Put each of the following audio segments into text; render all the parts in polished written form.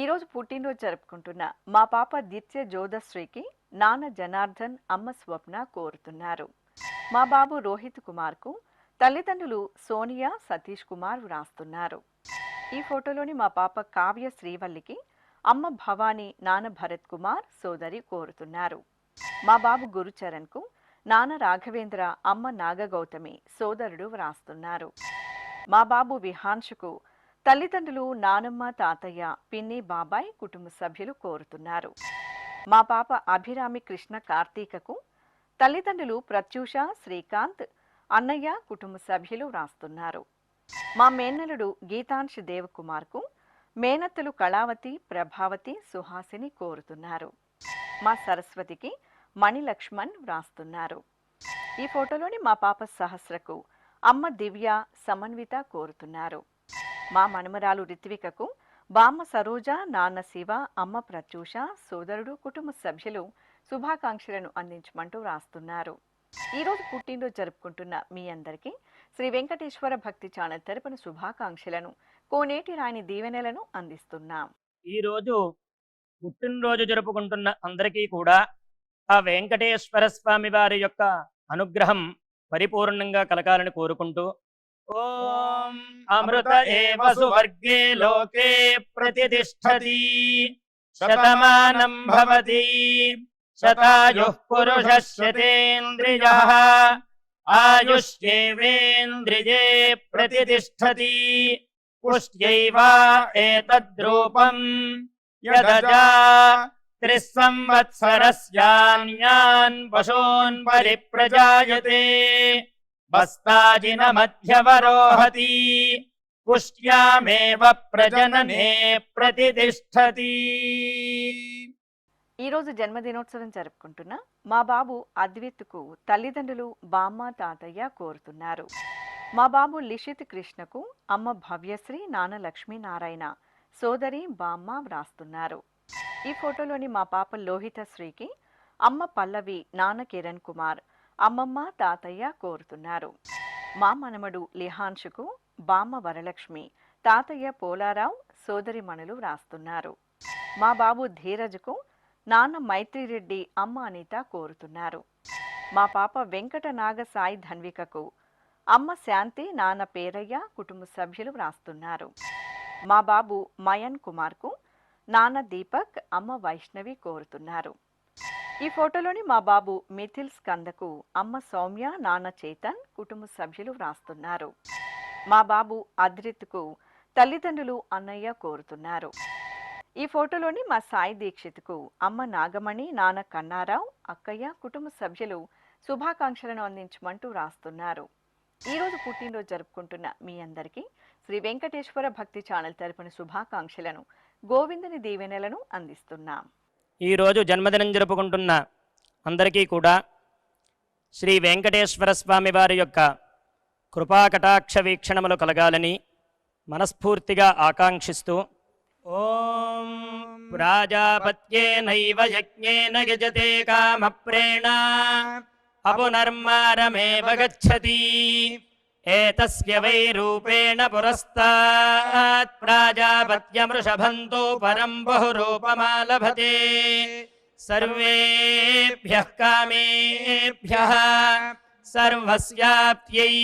ఈరోజు పుట్టినరోజు జరుపుకుంటున్న మా పాప దిత్య జ్యోతశ్రీకి నాన్న జనార్దన్, అమ్మ స్వప్న కోరుతున్నారు. మా బాబు రోహిత్ కుమార్కు తల్లిదండ్రులు సోనియా, సతీష్ కుమార్ వ్రాస్తున్నారు. ఈ ఫోటోలోని మా పాప కావ్య శ్రీవల్లికి అమ్మ భవానీ, నాన్న భరత్ కుమార్, సోదరి కోరుతున్నారు. మా బాబు గురుచరణ్కు నాన్న రాఘవేంద్ర, అమ్మ నాగగౌతమి, సోదరుడు వ్రాస్తున్నారు. మా బాబు విహాన్షుకు తల్లిదండ్రులు నానమ్మ, తాతయ్య, పిన్ని, బాబాయ్, కుటుంబ సభ్యులు కోరుతున్నారు. మా పాప అభిరామి కృష్ణ కార్తీకకు తల్లిదండ్రులు ప్రత్యూష, శ్రీకాంత్, అన్నయ్య, కుటుంబ సభ్యులు వ్రాస్తున్నారు. మా మేనల్లుడు గీతాంశ్ దేవకుమార్కు మేనత్తలు కళావతి, ప్రభావతి, సుహాసిని కోరుతున్నారు. మా సరస్వతికి మణిలక్ష్మణ్ వ్రాస్తున్నారు. ఈ ఫోటోలోని మా పాప సహస్రకు అమ్మ దివ్య, సమన్విత కోరుతున్నారు. మా మనుమరాలు రిత్వికకు బామ్మ సరోజ, నాన్న శివ, అమ్మ ప్రత్యూష, సోదరుడు, కుటుంబ సభ్యులు శుభాకాంక్షలను అందించమంటూ రాస్తున్నారు. ఈరోజు పుట్టినరోజు జరుపుకుంటున్న మీ అందరికీ శ్రీ వెంకటేశ్వర భక్తి ఛానల్ తరపున శుభాకాంక్షలను, కోనేటి రాయని దీవెనలను అందిస్తున్నాం. ఈరోజు పుట్టినరోజు జరుపుకుంటున్న అందరికీ కూడా ఆ వెంకటేశ్వర స్వామి వారి యొక్క అనుగ్రహం పరిపూర్ణంగా కలగాలని కోరుకుంటూ, ఓం అమృత ఏవ సువర్గే లోకే ప్రతిష్టతి శతమానం భవతి శతాయుః పురుషः శతేంద్రియః ఆయుష్యేవేంద్రియే ప్రతిష్టతి పుష్ట్యైవ ఏతద్రూపం యదజా త్రిస్సంవత్సరస్యాన్యాన్ పశూన్ పరిప్రజాయతే బస్తాజిన మధ్యవరోహతి పుష్ట్యామేవ ప్రజననే ప్రతిష్టతి. ఈరోజు జన్మదినోత్సవం జరుపుకుంటున్న మా బాబు అద్విత్కు తల్లిదండ్రులు బామ్మ, తాతయ్య కోరుతున్నారు. మా బాబు లిషిత్ కృష్ణకు అమ్మ భవ్యశ్రీ, నాన్న లక్ష్మీనారాయణ, సోదరి బామ్మ వ్రాస్తున్నారు. ఈ ఫోటోలోని మా పాప లోహిత శ్రీకి అమ్మ పల్లవి, నాన్న కిరణ్ కుమార్, అమ్మమ్మ, తాతయ్య కోరుతున్నారు. మా మనమడు లిహాన్షుకు బామ్మ వరలక్ష్మి, తాతయ్య పోలారావు, సోదరి మణులు వ్రాస్తున్నారు. మా బాబు ధీరజ్కు నాన్న మైత్రిరెడ్డి, అమ్మ అనిత కోరుతున్నారు. మా పాప వెంకట నాగ సాయి ధన్వికకు అమ్మ శాంతి, నాన్న పేరయ్య, కుటుంబ సభ్యులు వ్రాస్తున్నారు. మా బాబు మయన్ కుమార్కు నాన్న దీపక్, అమ్మ వైష్ణవి కోరుతున్నారు. ఈ ఫోటోలోని మా బాబు మిథిల్ స్కందకు అమ్మ సౌమ్య, నాన్న చేతన్, కుటుంబ సభ్యులు వ్రాస్తున్నారు. మా బాబు అద్రిత్కు తల్లిదండ్రులు అన్నయ్య కోరుతున్నారు. ఈ ఫోటోలోని మా సాయి దీక్షిత్కు అమ్మ నాగమణి, నాన్న కన్నారావు, అక్కయ్య, కుటుంబ సభ్యులు శుభాకాంక్షలను అందించమంటూ రాస్తున్నారు. ఈరోజు పుట్టినరోజు జరుపుకుంటున్న మీ అందరికీ శ్రీ వెంకటేశ్వర భక్తి ఛానల్ తరపున శుభాకాంక్షలను, గోవిందుని దీవెనలను అందిస్తున్నాం. ఈరోజు జన్మదినం జరుపుకుంటున్న అందరికీ కూడా శ్రీ వెంకటేశ్వర స్వామి వారి యొక్క కృపాకటాక్ష వీక్షణములు కలగాలని మనస్ఫూర్తిగా ఆకాంక్షిస్తూ, ఓం ప్రాజాపత్యేనైవ యజ్ఞేన యజతే కామప్రేణ అపునర్మారమేవ గచ్చతి ఏతస్య వై రూపేణ పురస్తాత్ ప్రాజాపత్యమృషభంతో పరం బహురూపమాలభతే సర్వేభ్యః కామేభ్యః సర్వస్యాప్త్యై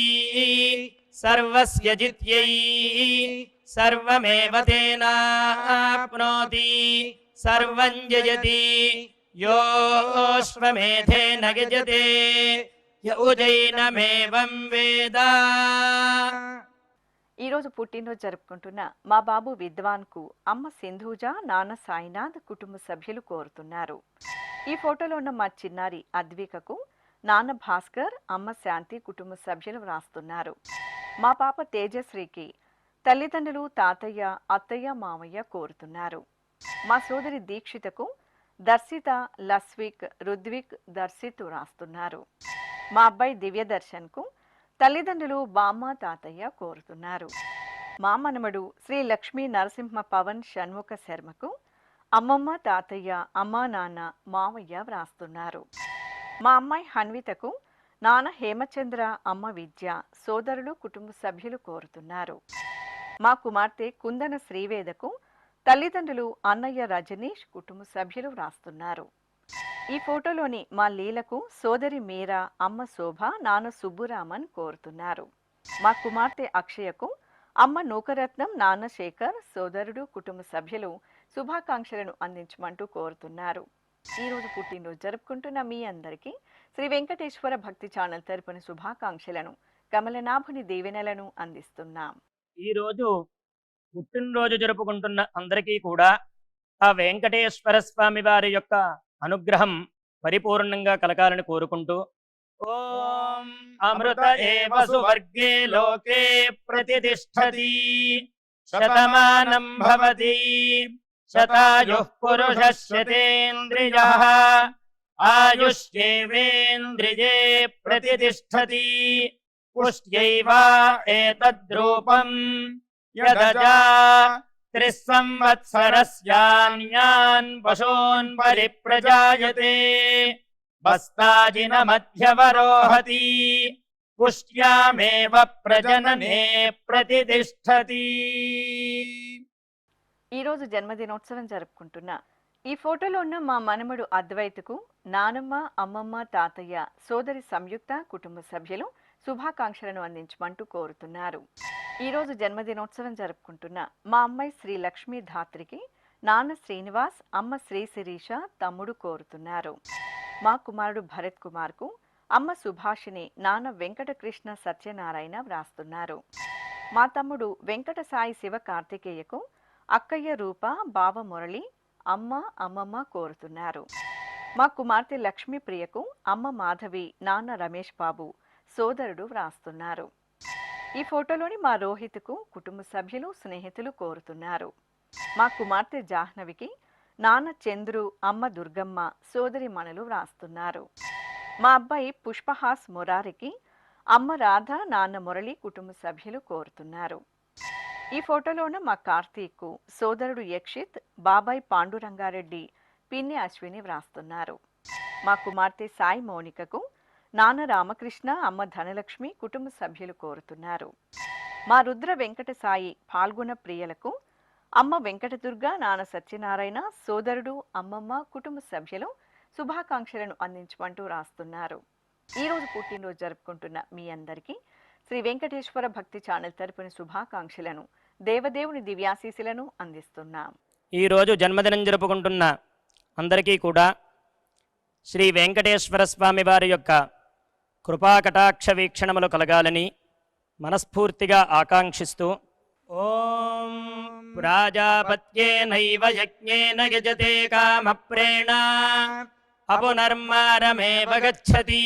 సర్వస్య జిత్యై సర్వమేవ తేనాప్నోతి సర్వం జయతి యోశ్వమేధేన గజతే యౌజైనమేవం వేద. ఈరోజు పుట్టినరోజు జరుపుకుంటున్న మా బాబు విద్వాన్కు అమ్మ సింధూజ, నాన్న సాయినాథ్, కుటుంబ సభ్యులు కోరుతున్నారు. ఈ ఫోటోలో ఉన్న మా చిన్నారి అద్వికకు నాన్న భాస్కర్, అమ్మ శాంతి, కుటుంబ సభ్యులు వ్రాస్తున్నారు. మా పాప తేజశ్రీకి తల్లిదండ్రులు తాతయ్య, అత్తయ్య, మామయ్య కోరుతున్నారు. మా సోదరి దీక్షితకు దర్శిత, లస్విక్, రుద్విక్, దర్శిత్ వ్రాస్తున్నారు. మా అబ్బాయి దివ్యదర్శన్కు తల్లిదండ్రులు బామ్మ, తాతయ్య కోరుతున్నారు. మా మనమడు శ్రీ లక్ష్మీ నరసింహ పవన్ షణ్ముఖ శర్మకు అమ్మమ్మ, తాతయ్య, అమ్మ, నాన్న, మామయ్య వ్రాస్తున్నారు. మా అమ్మాయి హన్వితకు నాన్న హేమచంద్ర, అమ్మ విద్య, సోదరులు, కుటుంబ సభ్యులు కోరుతున్నారు. మా కుమార్తె కుందన శ్రీవేదకు తల్లిదండ్రులు అన్నయ్య రజనీష్ కుటుంబ సభ్యులు వ్రాస్తున్నారు. ఈ ఫోటోలోని మా లీలకు సోదరి మీరా, అమ్మ శోభ, నాన్న సుబ్బురామన్ కోరుతున్నారు. మా కుమార్తె అక్షయకు అమ్మ నూకరత్నం, నాన్న శేఖర్, సోదరుడు కుటుంబ సభ్యులు శుభాకాంక్షలను అందించమంటూ కోరుతున్నారు. ఈ రోజు పుట్టినరోజు జరుపుకుంటున్న మీ అందరికీ శ్రీ వెంకటేశ్వర భక్తి ఛానల్ తరపున శుభాకాంక్షలను, కమలనాభుని దీవెనలను అందిస్తున్నాం. ఈ రోజు పుట్టినరోజు జరుపుకుంటున్న అందరికీ కూడా ఆ వెంకటేశ్వర స్వామి వారి యొక్క అనుగ్రహం పరిపూర్ణంగా కలగాలని కోరుకుంటూ ఓం అమృత ఏవ సువర్గే లోకే ప్రతిష్ఠతి శతమానం భవతి శతాయుః పురుషः శతేంద్రియః ఆయుష్యేవేంద్రియే ప్రతిష్ఠతి పుష్ట్యైవ ఏతద్రూపం యదజా త్రిస్సంవత్సరస్యాన్యాన్ పశూన్ పరిప్రజాయతే బస్తాజిన మధ్యవరోహతి పుష్ట్యామేవ ప్రజననే ప్రతిష్ఠతి. ఈరోజు జన్మదినోత్సవం జరుపుకుంటున్న ఈ ఫోటోలో ఉన్న మా మనమడు అద్వైతకు నానమ్మ, అమ్మమ్మ, తాతయ్య, సోదరి సంయుక్త కుటుంబ సభ్యులు శుభాకాంక్షలను అందించమంటూ కోరుతున్నారు. ఈరోజు జన్మదినోత్సవం జరుపుకుంటున్న మా అమ్మాయి శ్రీ లక్ష్మీ ధాత్రికి నాన్న శ్రీనివాస్, అమ్మ శ్రీ శిరీష, తమ్ముడు కోరుతున్నారు. మా కుమారుడు భరత్ కుమార్కు అమ్మ సుభాషిణి, నాన్న వెంకటకృష్ణ సత్యనారాయణ వ్రాస్తున్నారు. మా తమ్ముడు వెంకట సాయి శివ కార్తికేయకు అక్కయ్య రూప, బావ మురళి, అమ్మ, అమ్మమ్మ కోరుతున్నారు. మా కుమార్తె లక్ష్మీ ప్రియకు అమ్మ మాధవి, నాన్న రమేష్ బాబు, సోదరుడు వ్రాస్తున్నారు. ఈ ఫోటోలోని మా రోహిత్కు కుటుంబ సభ్యులు, స్నేహితులు కోరుతున్నారు. మా కుమార్తె జాహ్నవికి నాన్న చంద్రు, అమ్మ దుర్గమ్మ, సోదరి మణులు వ్రాస్తున్నారు. మా అబ్బాయి పుష్పహాస్ మురారికి అమ్మ రాధ, నాన్న మురళి, కుటుంబ సభ్యులు కోరుతున్నారు. ఈ ఫోటోలోన మా కార్తీక్ సోదరుడు యక్షిత్, బాబాయ్ పాండురంగారెడ్డి, పిన్ని అశ్విని వ్రాస్తున్నారు. మా కుమార్తె సాయి మౌనికకు నాన్న రామకృష్ణ, అమ్మ ధనలక్ష్మి, కుటుంబ సభ్యులు కోరుతున్నారు. మా రుద్ర వెంకట సాయి పాల్గొన ప్రియలకు అమ్మ వెంకటదుర్గ, నాన్న సత్యనారాయణ, సోదరుడు, అమ్మమ్మ, కుటుంబ సభ్యులు శుభాకాంక్షలను అందించమంటూ రాస్తున్నారు. ఈరోజు పుట్టినరోజు జరుపుకుంటున్న మీ అందరికీ శ్రీ వెంకటేశ్వర భక్తి ఛానల్ తరపున శుభాకాంక్షలను, దేవదేవుని దివ్యాశీస్సులను అందిస్తున్నాం. ఈరోజు జన్మదినం జరుపుకుంటున్న అందరికీ కూడా శ్రీ వెంకటేశ్వర స్వామి వారి యొక్క కృపాకటాక్ష వీక్షణములు కలగాలని మనస్ఫూర్తిగా ఆకాంక్షిస్తూ ఓం ప్రాజాపత్యేనైవ యజ్ఞేన యజతే కామప్రేణ అపునర్మారమేవ గచ్చతి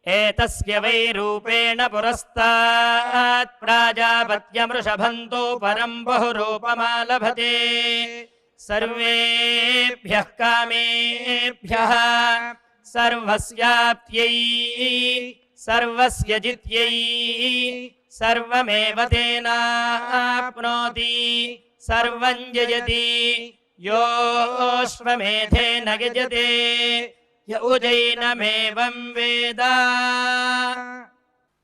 ఏతస్య వై రూపేణ పురస్తాత్ ప్రాజాపత్యమృషభంతో పరం బహురూపమాలభతే సర్వేభ్యః కామేభ్యః సర్వస్యాప్త్యై సర్వస్య జిత్యై సర్వమేవ తేనాప్నోతి సర్వం జయతి యోశ్వమేధేన యజతే యౌజైనమేవం వేద.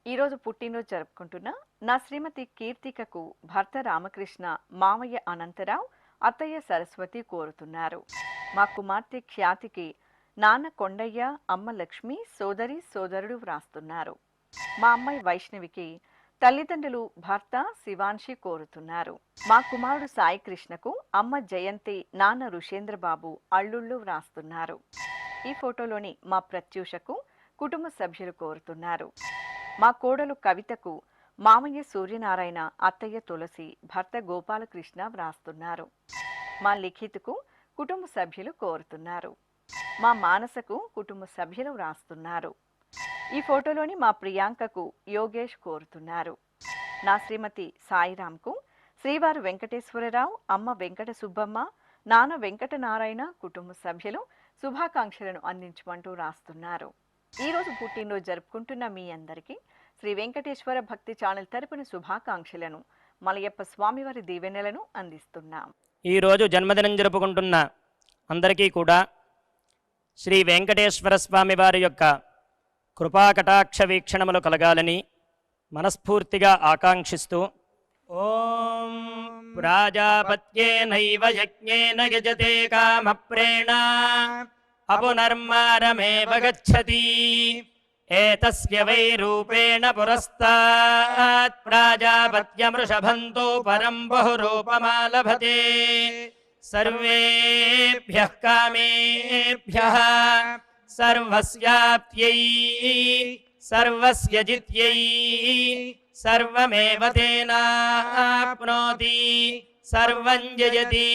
ఈరోజు పుట్టినరోజు జరుపుకుంటున్న నా శ్రీమతి కీర్తికకు భర్త రామకృష్ణ, మామయ్య అనంతరావు, అత్తయ్య సరస్వతి కోరుతున్నారు. మా కుమార్తె ఖ్యాతికి నాన్న కొండయ్య, అమ్మ లక్ష్మి, సోదరి, సోదరుడు వ్రాస్తున్నారు. మా అమ్మాయి వైష్ణవికి తల్లిదండ్రులు భర్త శివాంశి కోరుతున్నారు. మా కుమారుడు సాయి కృష్ణకు అమ్మ జయంతి, నాన్న ఋషేంద్రబాబు, అల్లుళ్ళు వ్రాస్తున్నారు. ఈ ఫోటోలోని మా ప్రత్యూషకు కుటుంబ సభ్యులు కోరుతున్నారు. మా కోడలు కవితకు మామయ్య సూర్యనారాయణ, అత్తయ్య తులసి, భర్త గోపాలకృష్ణ వ్రాస్తున్నారు. మా లిఖిత్కు కుటుంబ సభ్యులు కోరుతున్నారు. మా మానసకు కుటుంబ సభ్యులు వ్రాస్తున్నారు. ఈ ఫోటోలోని మా ప్రియాంకకు యోగేష్ కోరుతున్నారు. నా శ్రీమతి సాయిరాంకు శ్రీవారు వెంకటేశ్వరరావు, అమ్మ వెంకట సుబ్బమ్మ, నాన్న వెంకటనారాయణ, కుటుంబ సభ్యులు శుభాకాంక్షలను అందించమంటూ రాస్తున్నారు. ఈరోజు పుట్టినరోజు జరుపుకుంటున్న మీ అందరికీ శ్రీ వెంకటేశ్వర భక్తి ఛానల్ తరపున శుభాకాంక్షలను, మలయప్ప స్వామివారి దీవెనలను అందిస్తున్నాం. ఈరోజు జన్మదినం జరుపుకుంటున్న అందరికీ కూడా శ్రీ వెంకటేశ్వర స్వామి వారి యొక్క కృపాకటాక్ష వీక్షణములు కలగాలని మనస్ఫూర్తిగా ఆకాంక్షిస్తూ ఓం ప్రాజాపత్యేనైవ యజ్ఞేన యజతే కామప్రేణ అపునర్మారమేవ గచ్చతి ఏతస్య వై రూపేణ పురస్తాత్ ప్రాజాపత్యమృషభంతో పరం బహురూపమాలభతే సర్వేభ్యః కామేభ్యః సర్వస్యాప్త్యై సర్వస్య జిత్యై సర్వమేవ తేనాప్నోతి సర్వం జయతి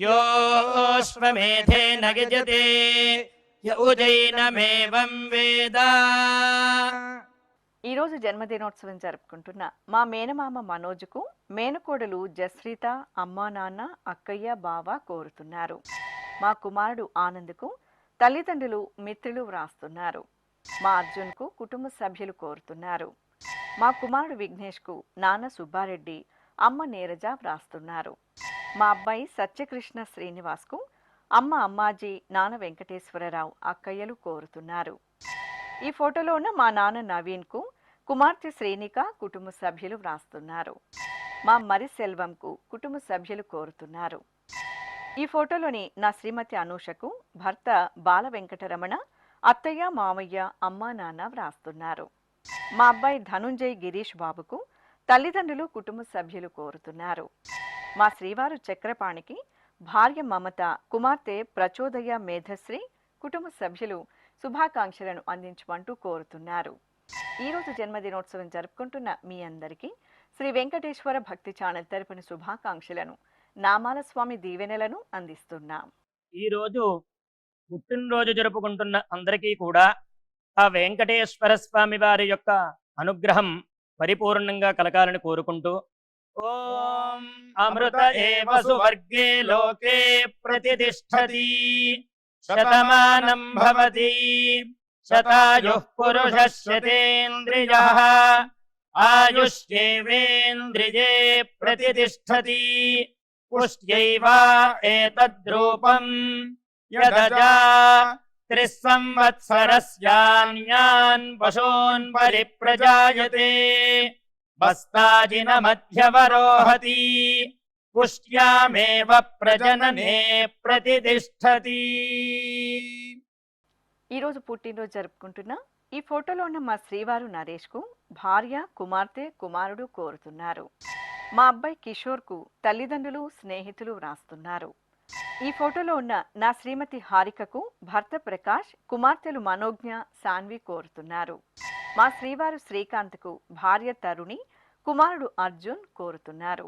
యోశ్వమేధేన యజతే య ఉజైనమేవం వేద. ఈరోజు జన్మదినోత్సవం జరుపుకుంటున్న మా మేనమామ మనోజ్కు మేనకోడలు జస్రీత అమ్మా నాన్న అక్కయ్య బావ కోరుతున్నారు. మా కుమారుడు ఆనంద్కు తల్లిదండ్రులు మిత్రులు వ్రాస్తున్నారు. మా అర్జున్కు కుటుంబ సభ్యులు కోరుతున్నారు. మా కుమారుడు విఘ్నేష్కు నాన్న సుబ్బారెడ్డి అమ్మ నీరజ వ్రాస్తున్నారు. మా అబ్బాయి సత్యకృష్ణ శ్రీనివాస్కు అమ్మ అమ్మాజీ నాన్న వెంకటేశ్వరరావు అక్కయ్యలు కోరుతున్నారు. ఈ ఫోటోలో ఉన్న మా నాన్న నవీన్కు కుమార్తె శ్రేణిక కుటుంబ సభ్యులు వ్రాస్తున్నారు. మా మరి సెల్వంకు కుటుంబ సభ్యులు కోరుతున్నారు. ఈ ఫోటోలోని నా శ్రీమతి అనూషకు భర్త బాల వెంకటరమణ అత్తయ్య మామయ్య అమ్మా నాన్న వ్రాస్తున్నారు. మా అబ్బాయి ధనుంజయ్ గిరీష్ బాబుకు తల్లిదండ్రులు కుటుంబ సభ్యులు కోరుతున్నారు. మా శ్రీవారు చక్రపాణికి భార్య మమత కుమార్తె ప్రచోదయ మేధశ్రీ కుటుంబ సభ్యులు శుభాకాంక్షలను అందించమంటూ కోరుతున్నారు. ఈరోజు జన్మదినోత్సవం జరుపుకుంటున్న మీ అందరికీ శ్రీ వెంకటేశ్వర భక్తి ఛానల్ తరపున శుభాకాంక్షలను నామాల స్వామి దీవెనలను అందిస్తున్నాం. ఈరోజు పుట్టినరోజు జరుపుకుంటున్న అందరికీ కూడా ఆ వెంకటేశ్వర స్వామి వారి యొక్క అనుగ్రహం పరిపూర్ణంగా కలగాలని కోరుకుంటూ ఓం అమృత ఏవ సువర్గే లోకే ప్రతిష్ఠతి శతమానం భవతి శతాయుః పురుషः శతేంద్రియః ఆయుష్యేవేంద్రియే ప్రతిష్ఠతి పుష్ట్యైవ ఏతద్రూపం యదజా త్రిస్సంవత్సరస్యాన్యాన్ పశూన్ పరిప్రజాయతే బస్తాజిన మధ్యవరోహతి పుష్ట్యామేవ ప్రజననే ప్రతిష్ఠతి. ఈరోజు పుట్టినరోజు జరుపుకుంటున్న ఈ ఫోటోలో ఉన్న మా శ్రీవారు నరేష్కు భార్య కుమార్తె కుమారుడు కోరుతున్నారు. మా అబ్బాయి కిషోర్కు తల్లిదండ్రులు స్నేహితులు వ్రాస్తున్నారు. ఈ ఫోటోలో ఉన్న నా శ్రీమతి హారికకు భర్త ప్రకాష్ కుమార్తెలు మనోజ్ఞ సాన్వి కోరుతున్నారు. మా శ్రీవారు శ్రీకాంత్కు భార్య తరుణి కుమారుడు అర్జున్ కోరుతున్నారు.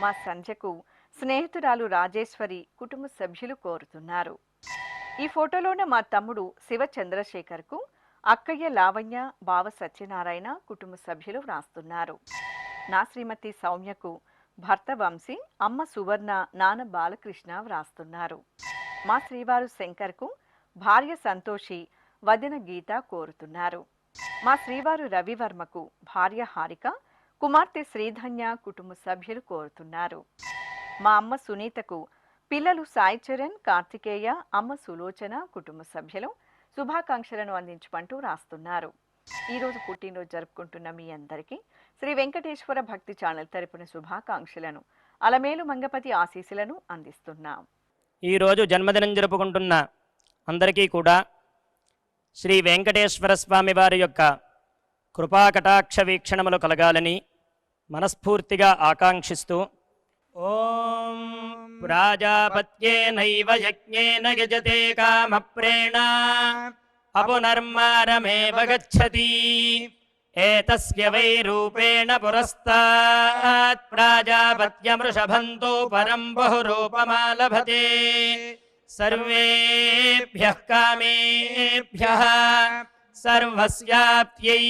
మా సంజకు స్నేహితురాలు రాజేశ్వరి కుటుంబ సభ్యులు కోరుతున్నారు. ఈ ఫోటోలోనే మా తమ్ముడు శివ చంద్రశేఖర్కు అక్కయ్య లావణ్య బావ సత్యనారాయణ కుటుంబ సభ్యులు వ్రాస్తున్నారు. నా శ్రీమతి సౌమ్యకు భర్త వంశీ అమ్మ సువర్ణ నాన్న బాలకృష్ణ వ్రాస్తున్నారు. మా శ్రీవారు శంకర్కు భార్య సంతోషి వదిన గీత కోరుతున్నారు. మా శ్రీవారు రవివర్మకు భార్య హారిక కుమార్తె శ్రీధన్య కుటుంబ సభ్యులు కోరుతున్నారు. మా అమ్మ సునీతకు పిల్లలు సాయి చరణ్ కార్తికేయ అమ్మ సులోచన కుటుంబ సభ్యులు శుభాకాంక్షలను అందించమంటూ రాస్తున్నారు. ఈరోజు పుట్టినరోజు జరుపుకుంటున్న మీ అందరికీ శ్రీ వెంకటేశ్వర భక్తి ఛానల్ తరపున శుభాకాంక్షలను అలమేలు మంగపతి ఆశీస్సులను అందిస్తున్నాం. ఈరోజు జన్మదినం జరుపుకుంటున్న అందరికీ కూడా శ్రీ వెంకటేశ్వర స్వామి వారి యొక్క కృపాకటాక్ష వీక్షణములు కలగాలని మనస్ఫూర్తిగా ఆకాంక్షిస్తూ ఓం ప్రాజాపత్యేనైవ యజ్ఞేన యజతే కామప్రేణ అపునర్మారమేవ గచ్చతి ఏతస్య వై రూపేణ పురస్తాత్ ప్రాజాపత్యమృషభంతో పరం బహురూపమాలభతే సర్వేభ్యః కామేభ్యః సర్వస్యాప్త్యై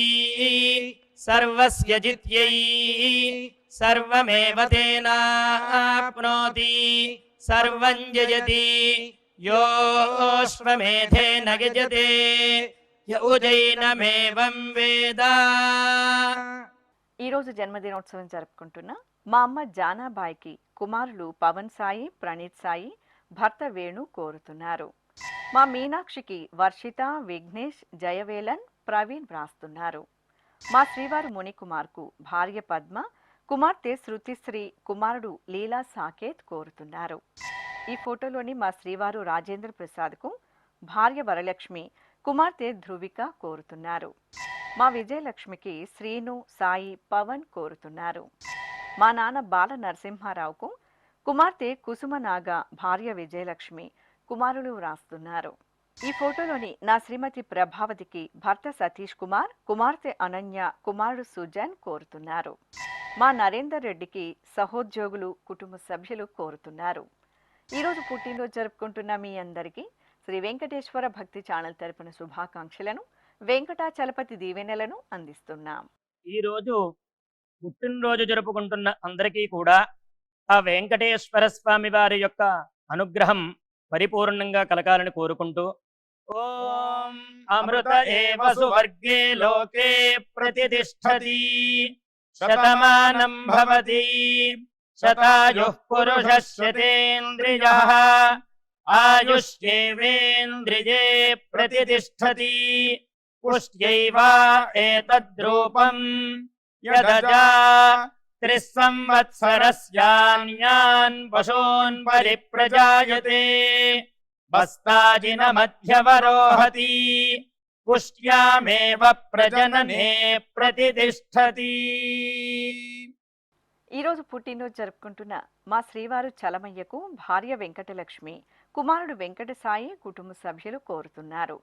సర్వస్య జిత్యై సర్వమేవ తేనాప్నోతి సర్వం జయతి యోశ్వమేధేన యజతే య ఉజైనమేవం వేద. ఈరోజు జన్మదినోత్సవం జరుపుకుంటున్న మా అమ్మ జానాబాయికి కుమారులు పవన్ సాయి ప్రణీత్ సాయి భర్త వేణు కోరుతున్నారు. మా మీనాక్షికి వర్షిత విఘ్నేష్ జయవేలన్ ప్రవీణ్ వ్రాస్తున్నారు. మా శ్రీవారు మునికుమార్కు భార్య పద్మ కుమార్తె శృతిశ్రీ కుమారుడు లీలా సాకేత్ కోరుతున్నారు. ఈ ఫోటోలోని మా శ్రీవారు రాజేంద్ర ప్రసాద్కు భార్య వరలక్ష్మి కుమార్తె ధృవిక కోరుతున్నారు. మా విజయలక్ష్మికి శ్రీను సాయి పవన్ కోరుతున్నారు. మా నాన్న బాల నరసింహారావుకు కుమార్తె కుసుమనాగ భార్య విజయలక్ష్మి కుమారులు వ్రాస్తున్నారు. ఈ ఫోటోలోని నా శ్రీమతి ప్రభావతికి భర్త సతీష్ కుమార్ కుమార్తె అనన్య కుమారుడు సుజన్ కోరుతున్నారు. మా నరేందర్ రెడ్డికి సహోద్యోగులు కుటుంబ సభ్యులు కోరుతున్నారు. ఈరోజు పుట్టినరోజు జరుపుకుంటున్న మీ అందరికీ శ్రీ వెంకటేశ్వర భక్తి ఛానల్ తరపున శుభాకాంక్షలను వెంకటాచలపతి దీవెనలను అందిస్తున్నాం. ఈరోజు పుట్టినరోజు జరుపుకుంటున్న అందరికీ కూడా ఆ వెంకటేశ్వర స్వామి వారి యొక్క అనుగ్రహం పరిపూర్ణంగా కలగాలని కోరుకుంటూ ఓం అమృత ఏవ సువర్గే లోకే ప్రతిష్ఠతి శతమానం భవతి శతాయుః పురుషः శతేంద్రియః ఆయుష్యేవేంద్రియే ప్రతిష్ఠతి పుష్ట్యైవ ఏతద్రూపం యదజా త్రిస్సంవత్సరస్యాన్యాన్ పశూన్ పరిప్రజాయతే బస్తాజిన మధ్యవరోహతి పుష్ట్యామేవ ప్రజననే ప్రతిష్ఠతి. ఈరోజు పుట్టినరోజు జరుపుకుంటున్న మా శ్రీవారు చలమయ్యకు భార్య వెంకటలక్ష్మి కుమారుడు వెంకటసాయి కుటుంబ సభ్యులు కోరుతున్నారు.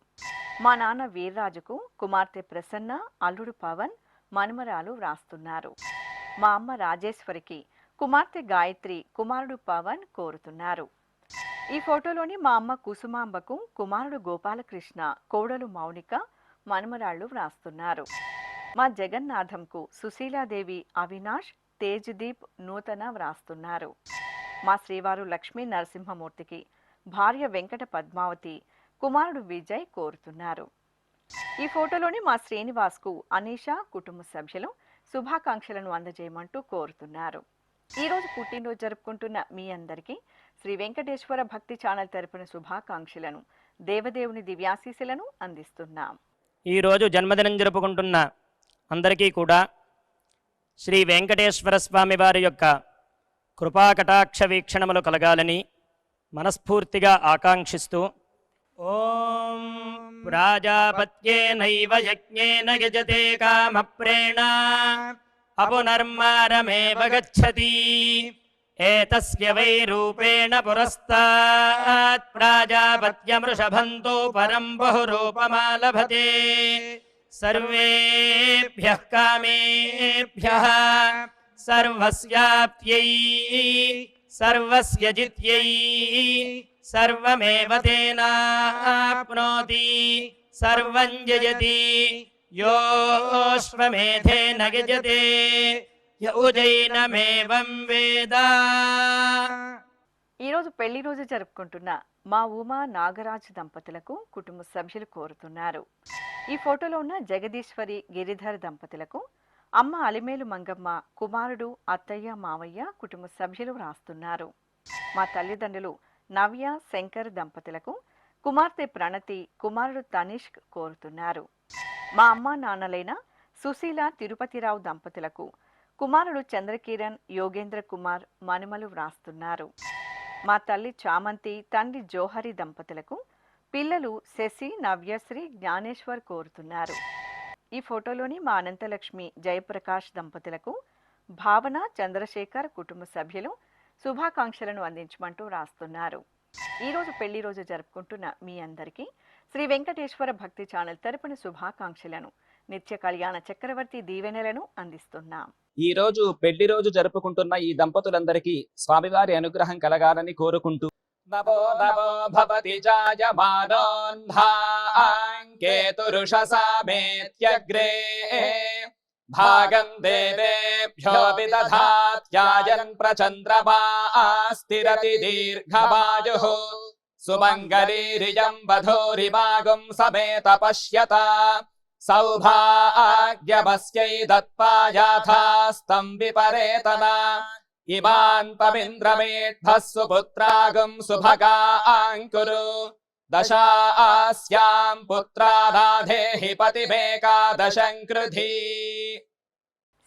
మా నాన్న వీర్రాజుకు కుమార్తె ప్రసన్న అల్లుడు పవన్ మనుమరాలు వ్రాస్తున్నారు. మా అమ్మ రాజేశ్వరికి కుమార్తె గాయత్రి కుమారుడు పవన్ కోరుతున్నారు. ఈ ఫోటోలోని మా అమ్మ కుసుమాంబకు కుమారుడు గోపాలకృష్ణ కోడలు మౌనిక మనుమరాళ్లు వ్రాస్తున్నారు. మా జగన్నాథంకు సుశీలాదేవి అవినాష్ తేజ్దీప్ నూతన వ్రాస్తున్నారు. మా శ్రీవారు లక్ష్మీ నరసింహమూర్తికి భార్య వెంకట పద్మావతి కుమారుడు విజయ్ కోరుతున్నారు. ఈ ఫోటోలోని మా శ్రీనివాస్కు అనీషా కుటుంబ సభ్యులు శుభాకాంక్షలను అందజేయమంటూ కోరుతున్నారు. ఈరోజు పుట్టినరోజు జరుపుకుంటున్న మీ అందరికీ శ్రీ వెంకటేశ్వర భక్తి ఛానల్ తరపున శుభాకాంక్షలను దేవదేవుని దివ్యాశీస్సులను అందిస్తున్నాం. ఈరోజు జన్మదినం జరుపుకుంటున్న అందరికీ కూడా శ్రీ వెంకటేశ్వర స్వామి వారి యొక్క కృపాకటాక్ష వీక్షణములు కలగాలని మనస్ఫూర్తిగా ఆకాంక్షిస్తూ ఓం ప్రాజాపత్యేనైవ యజ్ఞేన యజతే కామప్రేణ అపునర్మారమేవ గచ్చతి ఏతస్య వై రూపేణ పురస్తాత్ ప్రాజాపత్యమృషభంతో పరం బహురూపమాలభతే సర్వేభ్యః కామేభ్యః సర్వస్యాప్త్యై సర్వస్య జిత్యై సర్వమేవ తేనాప్నోతి సర్వం జయతి యోశ్వమేధేన యజతే యౌజైనమేవం వేద. ఈరోజు పెళ్లి రోజు జరుపుకుంటున్న మా ఉమా నాగరాజు దంపతులకు కుటుంబ సభ్యులు కోరుతున్నారు. ఈ ఫోటోలో ఉన్న జగదీశ్వరి గిరిధర్ దంపతులకు అమ్మ అలిమేలు మంగమ్మ కుమారుడు అత్తయ్య మావయ్య కుటుంబ సభ్యులు వ్రాస్తున్నారు. మా తల్లిదండ్రులు నవ్య శంకర్ దంపతులకు కుమార్తె ప్రణతి కుమారుడు తనిష్క్ కోరుతున్నారు. మా అమ్మ నాన్నలైన సుశీల తిరుపతిరావు దంపతులకు కుమారుడు చంద్రకిరణ్ యోగేంద్ర కుమార్ మనుమలు వ్రాస్తున్నారు. మా తల్లి చామంతి తండ్రి జోహరి దంపతులకు పిల్లలు శశి నవ్యశ్రీ జ్ఞానేశ్వర్ కోరుతున్నారు. ఈ ఫోటోలోని మా అనంతలక్ష్మి జయప్రకాష్ దంపతులకు భావన చంద్రశేఖర్ కుటుంబ సభ్యులు శుభాకాంక్షలను అందించమంటూ రాస్తున్నారు. ఈరోజు పెళ్లి రోజు జరుపుకుంటున్న మీ అందరికీ శ్రీ వెంకటేశ్వర భక్తి ఛానల్ తరపున శుభాకాంక్షలను నిత్య కళ్యాణ చక్రవర్తి దీవెనలను అందిస్తున్నాం. ఈ రోజు పెళ్లి రోజు జరుపుకుంటున్న ఈ దంపతులందరికీ స్వామివారి అనుగ్రహం కలగాలని కోరుకుంటూ నమో నమో భవతి జాయమానోన్ధాంకేతురుషసామేత్యగ్రే భాగం దేవేభ్యో విదధాత్యాయన్ ప్రచంద్రమా స్థిరతి దీర్ఘమాయుః సుమంగళీరియం వధూరిమాగుం సమేత పశ్యత సౌభాగ్యమస్యై దత్పాయాథాస్తం విపరేతన ఇమాన్ పమింద్రమేఢ్భః సుపుత్రాగం సుభగాంకురు దశాస్యాం పుత్రానాధేహి పతిమేకాదశం కృధి.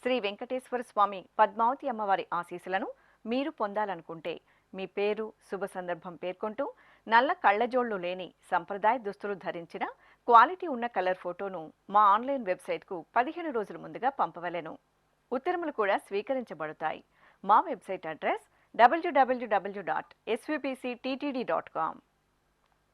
శ్రీ వెంకటేశ్వర స్వామి పద్మావతి అమ్మవారి ఆశీస్సులను మీరు పొందాలనుకుంటే మీ పేరు, శుభ సందర్భం పేర్కొంటూ నల్ల కళ్ళజోళ్లు లేని సంప్రదాయ దుస్తులు ధరించిన క్వాలిటీ ఉన్న కలర్ ఫోటోను మా ఆన్లైన్ వెబ్సైట్కు 15 రోజుల ముందుగా పంపవలెను. ఉత్తరములు కూడా స్వీకరించబడతాయి. మా వెబ్సైట్ అడ్రస్ www.svpcttd.com.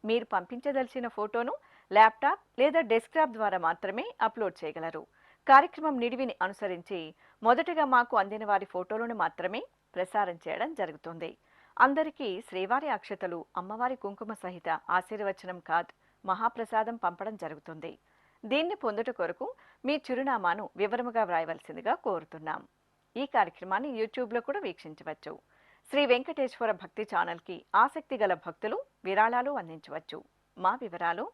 మీరు పంపించదలిచిన ఫోటోను ల్యాప్టాప్ లేదా డెస్క్టాప్ ద్వారా మాత్రమే అప్లోడ్ చేయగలరు. కార్యక్రమం నిడివిని అనుసరించి మొదటగా మాకు అందిన వారి ఫోటోలను మాత్రమే ప్రసారం చేయడం జరుగుతుంది. అందరికీ శ్రీవారి అక్షతలు, అమ్మవారి కుంకుమ సహిత ఆశీర్వచనం కార్డ్, మహాప్రసాదం పంపడం జరుగుతుంది. దీన్ని పొందుట కొరకు మీ చిరునామాను వివరముగా వ్రాయవలసిందిగా కోరుతున్నాం. ఈ కార్యక్రమాన్ని యూట్యూబ్లో కూడా వీక్షించవచ్చు. శ్రీ వెంకటేశ్వర భక్తి ఛానల్కి ఆసక్తి గల భక్తులు విరాళాలు అందించవచ్చు. మా వివరాలు